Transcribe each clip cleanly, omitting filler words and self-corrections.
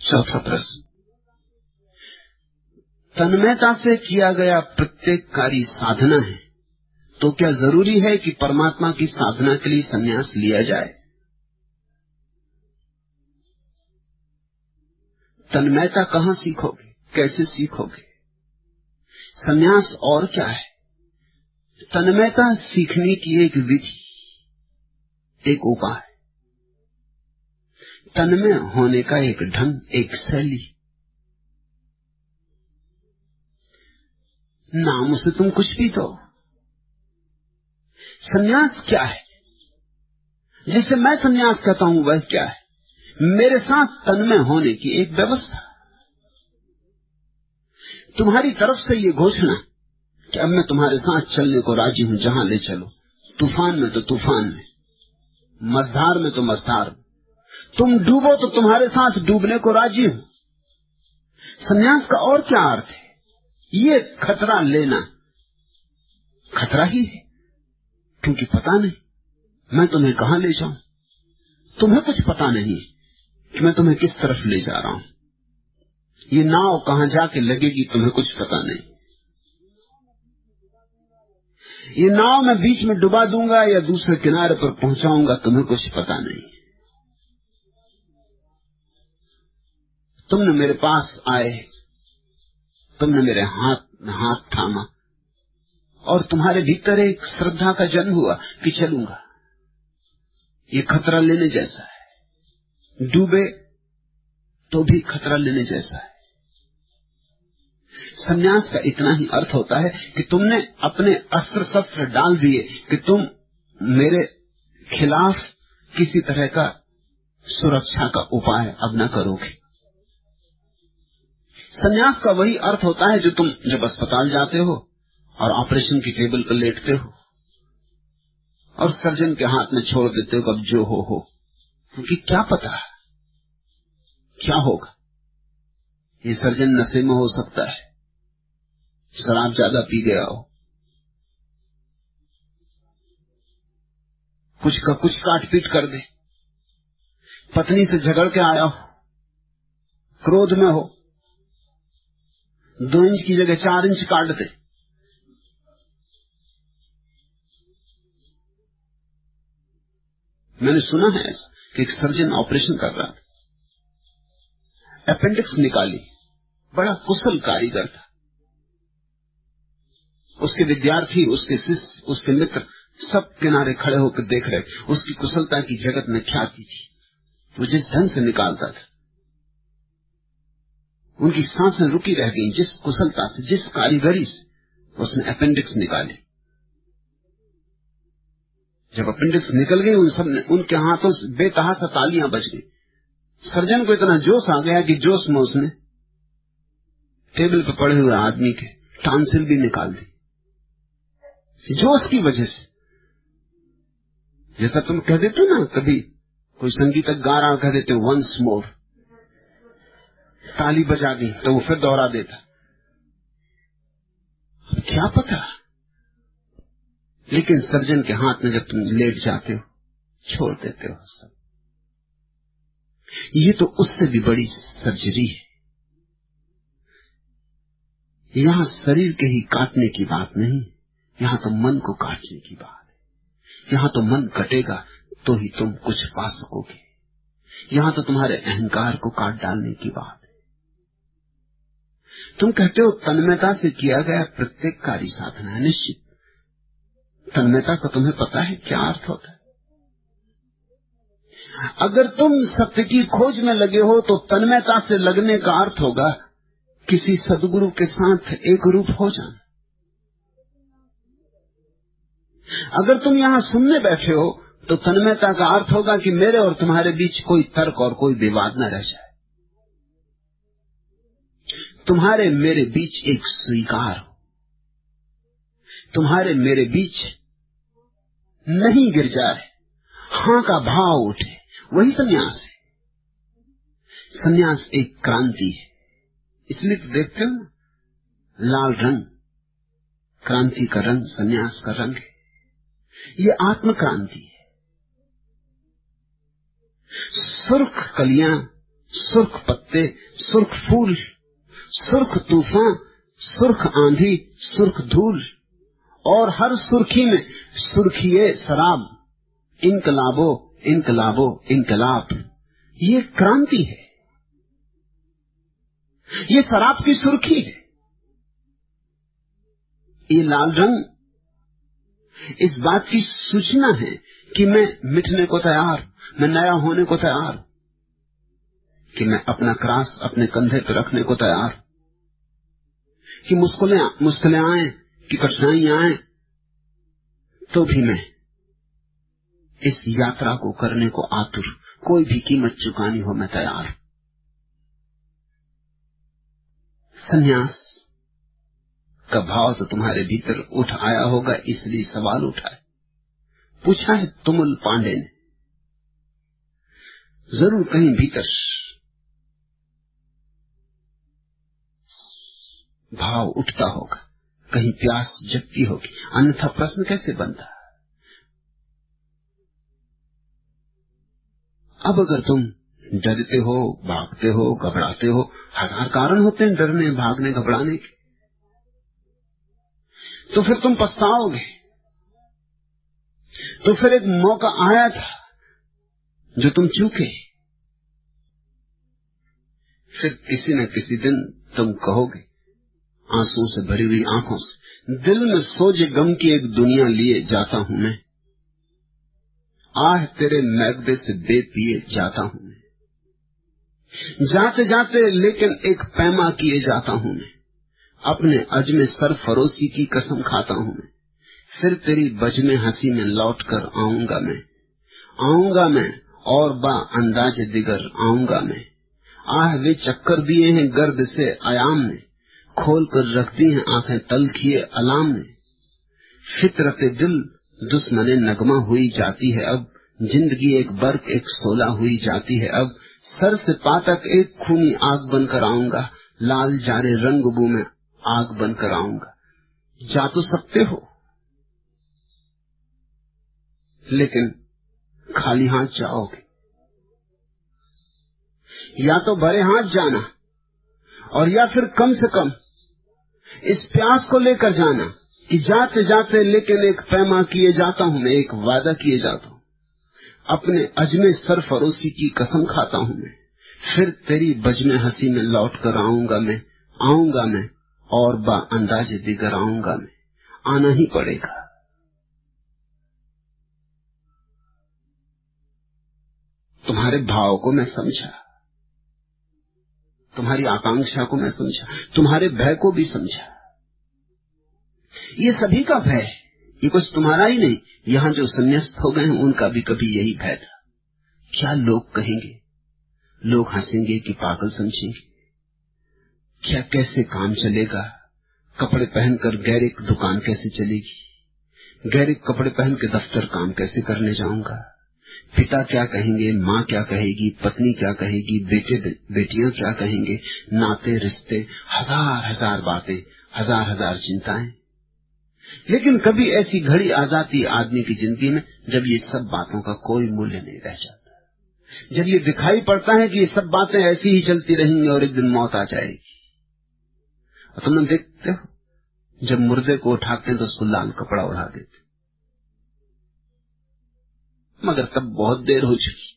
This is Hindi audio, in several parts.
चौथा प्रश्न, तन्मयता से किया गया प्रत्येक कार्य साधना है, तो क्या जरूरी है कि परमात्मा की साधना के लिए संन्यास लिया जाए? तन्मयता कहाँ सीखोगे, कैसे सीखोगे? संन्यास और क्या है? तन्मयता सीखने की एक विधि, एक उपाय, तन्मय होने का एक ढंग, एक शैली। नाम उसे तुम कुछ भी दो। संन्यास क्या है? जिसे मैं संन्यास कहता हूं वह क्या है? मेरे साथ तन्मय होने की एक व्यवस्था। तुम्हारी तरफ से ये घोषणा कि अब मैं तुम्हारे साथ चलने को राजी हूं, जहां ले चलो, तूफान में तो तूफान में, मझधार में तो मझधार में, तुम डूबो तो तुम्हारे साथ डूबने को राजी हूं। संन्यास का और क्या अर्थ है? ये खतरा लेना खतरा ही है, क्योंकि पता नहीं मैं तुम्हें कहां ले जाऊं। तुम्हें कुछ पता नहीं कि मैं तुम्हें किस तरफ ले जा रहा हूं। ये नाव कहां जाके लगेगी तुम्हें कुछ पता नहीं। ये नाव मैं बीच में डुबा दूंगा या दूसरे किनारे पर पहुंचाऊंगा तुम्हें कुछ पता नहीं। तुमने मेरे पास आए, तुमने मेरे हाथ में हाथ थामा और तुम्हारे भीतर एक श्रद्धा का जन्म हुआ कि चलूंगा। ये खतरा लेने जैसा है, डूबे तो भी खतरा लेने जैसा है। संन्यास का इतना ही अर्थ होता है कि तुमने अपने अस्त्र शस्त्र डाल दिए कि तुम मेरे खिलाफ किसी तरह का सुरक्षा का उपाय अब न करोगे। संन्यास का वही अर्थ होता है जो तुम जब अस्पताल जाते हो और ऑपरेशन की टेबल पर लेटते हो और सर्जन के हाथ में छोड़ देते हो, अब जो हो, क्योंकि क्या पता क्या होगा। ये सर्जन नशे में हो सकता है, शराब ज्यादा पी गया हो, कुछ का कुछ काट पीट कर दे, पत्नी से झगड़ के आया हो, क्रोध में हो, 2 इंच की जगह 4 इंच काट दे। मैंने सुना है ऐसा कि एक सर्जन ऑपरेशन कर रहा था, अपेंडिक्स निकाली, बड़ा कुशल कारीगर था। उसके विद्यार्थी, उसके शिष्य, उसके मित्र सब किनारे खड़े होकर देख रहे। उसकी कुशलता की जगत में ख्याति थी। वो जिस ढंग से निकालता था, उनकी सांसें रुकी रह गईं। जिस कुशलता से, जिस कारीगरी से उसने अपेंडिक्स निकाली। जब अपेंडिक्स निकल गई, उन सब ने, उनके हाथों से बेतहाशा तालियां बज गई। सर्जन को इतना जोश आ गया कि जोश में उसने टेबल पर पड़े हुए आदमी के टांसिल भी निकाल दी, जोश की वजह से। जैसा तुम कह देते ना, कभी कोई संगीतक गा रहा, कह देते वंस मोर, ताली बजा दी तो वो फिर दोहरा देता। क्या पता, लेकिन सर्जन के हाथ में जब तुम लेट जाते हो, छोड़ देते हो सब। ये तो उससे भी बड़ी सर्जरी है। यहां शरीर के ही काटने की बात नहीं, यहां तो मन को काटने की बात है। यहां तो मन कटेगा तो ही तुम कुछ पा सकोगे। यहां तो तुम्हारे अहंकार को काट डालने की बात है। तुम कहते हो तन्मयता से किया गया प्रत्येक कार्य साधना है। निश्चित तन्मयता का तुम्हें पता है क्या अर्थ होता है? अगर तुम सत्य की खोज में लगे हो तो तन्मयता से लगने का अर्थ होगा किसी सद्गुरु के साथ एक रूप हो जाना। अगर तुम यहां सुनने बैठे हो तो तन्मयता का अर्थ होगा कि मेरे और तुम्हारे बीच कोई तर्क और कोई विवाद न रह जाए। तुम्हारे मेरे बीच एक स्वीकार हो, तुम्हारे मेरे बीच नहीं गिर जाए, हां का भाव उठे, वही संन्यास है। संन्यास एक क्रांति है। इसलिए तो देखते हो लाल रंग क्रांति का रंग, संन्यास का रंग है। ये आत्म क्रांति है। सुर्ख कलियां सुर्ख पत्ते, सुर्ख फूल, सुर्ख तूफान, सुर्ख आंधी, सुर्ख धूल, और हर सुर्खी में सुर्खिए शराब। इनकलाबो इनकलाबो इनकलाब, ये क्रांति है, ये शराब की सुर्खी है। ये लाल रंग इस बात की सूचना है कि मैं मिटने को तैयार, मैं नया होने को तैयार, कि मैं अपना क्रॉस अपने कंधे पर रखने को तैयार, कि मुश्किलें आए, कि कठिनाइयां आए, तो भी मैं इस यात्रा को करने को आतुर, कोई भी कीमत चुकानी हो मैं तैयार। संन्यास का भाव तो तुम्हारे भीतर उठ आया होगा, इसलिए सवाल उठा है, पूछा है तुमुल पांडे ने। जरूर कहीं भीतर भाव उठता होगा, कहीं प्यास जगती होगी, अन्यथा प्रश्न कैसे बनता। अब अगर तुम डरते हो, भागते हो, घबराते हो, हजार कारण होते हैं डरने, भागने, घबराने के, तो फिर तुम पछताओगे। तो फिर एक मौका आया था जो तुम चूके, फिर किसी न किसी दिन तुम कहोगे आंसुओं से भरी हुई आंखों से, दिल में सोजे गम की एक दुनिया लिए जाता हूं मैं, आह तेरे मैगदे से बेपिए जाता हूं मैं, जाते जाते लेकिन एक पैमा किए जाता हूं मैं, अपने अज में सरफरोशी की कसम खाता हूं मैं, फिर तेरी बज में हंसी में लौट कर आऊंगा मैं, आऊंगा मैं और बा अंदाज दिगर आऊंगा मैं, आह वे चक्कर दिए हैं गर्द से आयाम ने, खोल कर रखती हैं आंखें तलखिए अलाम ने, फितरते दिल दुश्मने नगमा हुई जाती है अब, जिंदगी एक बर्क एक सोला हुई जाती है अब, सर से पातक एक खूनी आग बनकर आऊंगा, लाल जारे रंगबू में आग बनकर आऊंगा। जा तो सकते हो, लेकिन खाली हाथ जाओगे, या तो भरे हाथ जाना, और या फिर कम से कम इस प्यास को लेकर जाना कि जाते जाते लेकिन एक पैमा किए जाता हूं मैं, एक वादा किए जाता हूं, अपने अजमे सरफरोशी की कसम खाता हूं मैं, फिर तेरी बज में हंसी में लौट कर आऊंगा मैं और बा अंदाजे दिगर आऊंगा मैं, आना ही पड़ेगा। तुम्हारे भाव को मैं समझा, तुम्हारी आकांक्षा को मैं समझा, तुम्हारे भय को भी समझा। ये सभी का भय है, ये कुछ तुम्हारा ही नहीं। यहाँ जो संन्यास्त हो गए हैं उनका भी कभी यही भय था, क्या लोग कहेंगे, लोग हंसेंगे कि पागल समझेंगे, क्या कैसे काम चलेगा, कपड़े पहनकर गैरिक दुकान कैसे चलेगी, गैरिक कपड़े पहन के दफ्तर काम कैसे करने जाऊंगा, पिता क्या कहेंगे, माँ क्या कहेगी, पत्नी क्या कहेगी, बेटे बेटियां क्या कहेंगे, नाते रिश्ते, हजार हजार बातें, हजार हजार चिंताएं। लेकिन कभी ऐसी घड़ी आ जाती आदमी की जिंदगी में जब ये सब बातों का कोई मूल्य नहीं रह जाता, जब ये दिखाई पड़ता है कि ये सब बातें ऐसी ही चलती रहेंगी और एक दिन मौत आ जाएगी। और तुम देखते हो जब मुर्दे को उठाते हैं तो उसको लाल कपड़ा उड़ा देते, मगर तब बहुत देर हो चुकी,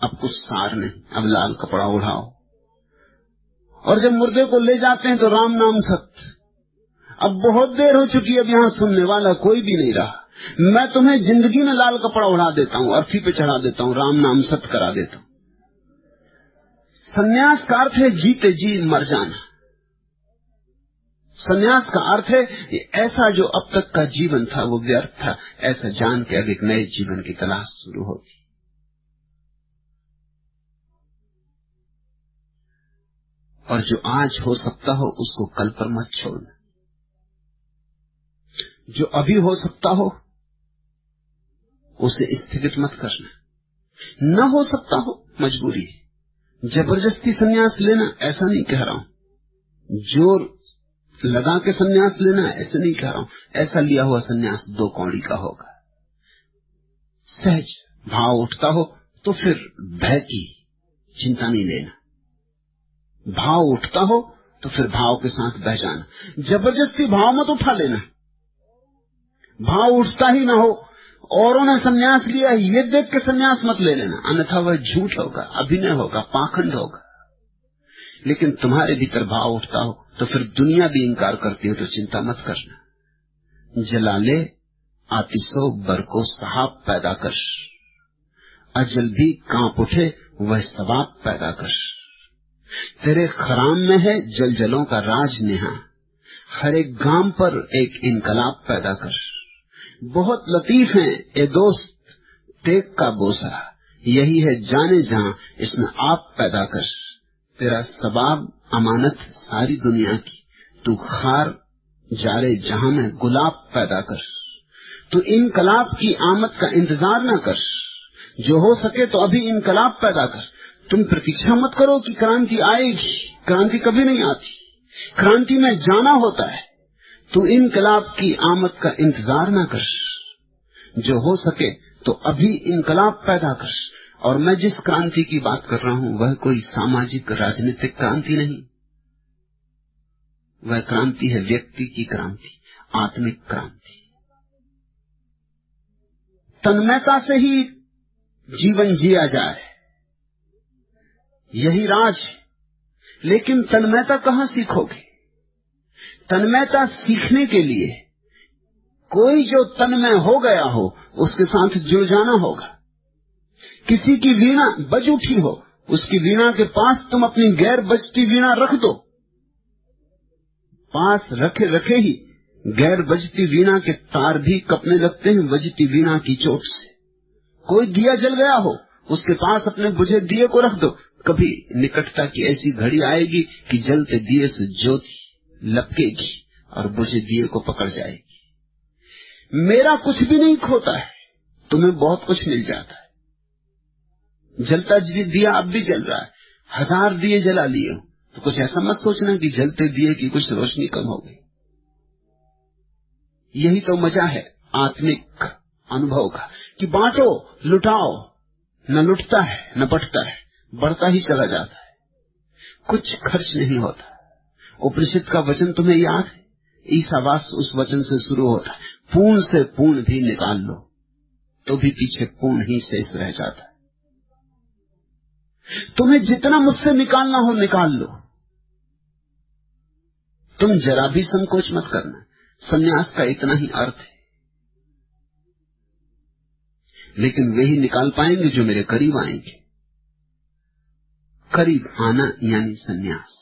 अब कुछ सार नहीं, अब लाल कपड़ा उड़ाओ। और जब मुर्दे को ले जाते हैं तो राम नाम सत्य, अब बहुत देर हो चुकी, अब यहाँ सुनने वाला कोई भी नहीं रहा, मैं तुम्हें जिंदगी में लाल कपड़ा उड़ा देता हूँ, अर्थी पे चढ़ा देता हूँ, राम नाम सत्य करा देता हूँ। संन्यास का अर्थ है जीते जी मर जाना। संन्यास का अर्थ है ऐसा जो अब तक का जीवन था वो व्यर्थ था, ऐसा जान के अब एक नए जीवन की तलाश शुरू होगी। और जो आज हो सकता हो उसको कल पर मत छोड़ना, जो अभी हो सकता हो उसे स्थगित मत करना। न हो सकता हो मजबूरी है, जबरदस्ती संन्यास लेना ऐसा नहीं कह रहा हूं, जोर लगा के संन्यास लेना ऐसा नहीं कह रहा हूं। ऐसा लिया हुआ संन्यास 2 कौड़ी का होगा। सहज भाव उठता हो तो फिर भय की चिंता नहीं लेना। भाव उठता हो तो फिर भाव के साथ बह जाना, जबरदस्ती भाव मत उठा लेना। भाव उठता ही ना हो, औरों ने संन्यास लिया ये देख के संन्यास मत ले लेना, अन्यथा वह झूठ होगा, अभिनय होगा, पाखंड होगा। लेकिन तुम्हारे भीतर भाव उठता हो तो फिर दुनिया भी इंकार करती हो तो चिंता मत करना। जलाले आतिशो बरको सहाब पैदा कर, अजल भी कांप उठे वह सबाब पैदा कर। तेरे खराम में है जल जलों का राज नेहा, हर एक गांव पर एक इनकलाब पैदा कर। बहुत लतीफ है ए दोस्त टेक का बोसा, यही है जाने जहां इसमें आप पैदा कर। तेरा सबाब अमानत सारी दुनिया की, तू खार जारे जहां में गुलाब पैदा कर। तू इनकलाब की आमद का इंतजार न कर, जो हो सके तो अभी इनकलाब पैदा कर। तुम प्रतीक्षा मत करो कि क्रांति आएगी, क्रांति कभी नहीं आती, क्रांति में जाना होता है। तू इनकलाब की आमद का इंतजार न कर, जो हो सके तो अभी इनकलाब पैदा कर। और मैं जिस क्रांति की बात कर रहा हूं वह कोई सामाजिक राजनीतिक क्रांति नहीं, वह क्रांति है व्यक्ति की क्रांति, आत्मिक क्रांति। तन्मयता से ही जीवन जिया जाए, यही राज है। लेकिन तन्मयता कहां सीखोगे? तन्मयता सीखने के लिए कोई जो तन्मय हो गया हो उसके साथ जुड़ जाना होगा। किसी की वीणा बज उठी हो, उसकी वीणा के पास तुम अपनी गैर बजती वीणा रख दो। पास रखे रखे ही गैर बजती वीणा के तार भी कपने लगते हैं बजती वीणा की चोट से। कोई दिया जल गया हो, उसके पास अपने बुझे दिए को रख दो। कभी निकटता की ऐसी घड़ी आएगी कि जलते दिए से ज्योति लपकेगी और बुझे दिए को पकड़ जाएगी। मेरा कुछ भी नहीं खोता है, तुम्हें बहुत कुछ मिल जाता है। जलता दिया अब भी जल रहा है, 1000 दिए जला लिए हो, तो कुछ ऐसा मत सोचना कि जलते दिए की कुछ रोशनी कम हो गई। यही तो मजा है आत्मिक अनुभव का कि बांटो, लुटाओ, न लुटता है न बटता है, बढ़ता ही चला जाता है, कुछ खर्च नहीं होता। उपनिषद का वचन तुम्हें याद है? ईसावास उस वचन से शुरू होता है, पूर्ण से पूर्ण भी निकाल लो तो भी पीछे पूर्ण ही शेष रह जाता है। तुम्हें जितना मुझसे निकालना हो निकाल लो, तुम जरा भी संकोच मत करना। संन्यास का इतना ही अर्थ है। लेकिन वे ही निकाल पाएंगे जो मेरे करीब आएंगे। करीब आना यानी संन्यास।